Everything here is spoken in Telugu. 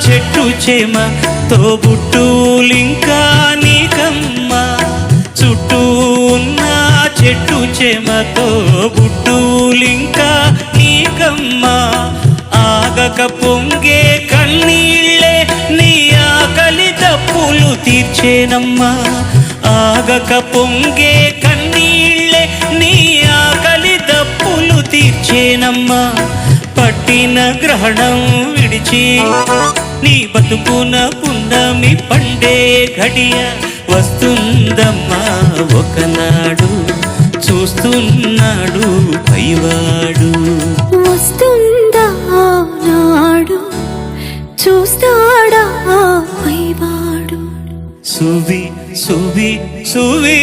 చెట్టు చేమ తోబుట్టులింకా నీకమ్మ చుట్టూ ఉన్న చెట్టు చేమ తోబుట్టులింకా నీకమ్మ ఆగక పొంగే కన్నీళ్ళే నీ ఆకలి తప్పులు తీర్చేనమ్మా ఆగక పొంగే కన్నీళ్ళే నీ ఆకలి తప్పులు తీర్చేనమ్మా పట్టిన గ్రహణం విడిచి నీ బతుకున పున్నమి పండే ఘడియ వస్తుందమ్మా ఒకనాడు చూస్తున్నాడు పైవాడు వస్తుందా నాడు చూస్తాడా పైవాడు సువి సువి సువి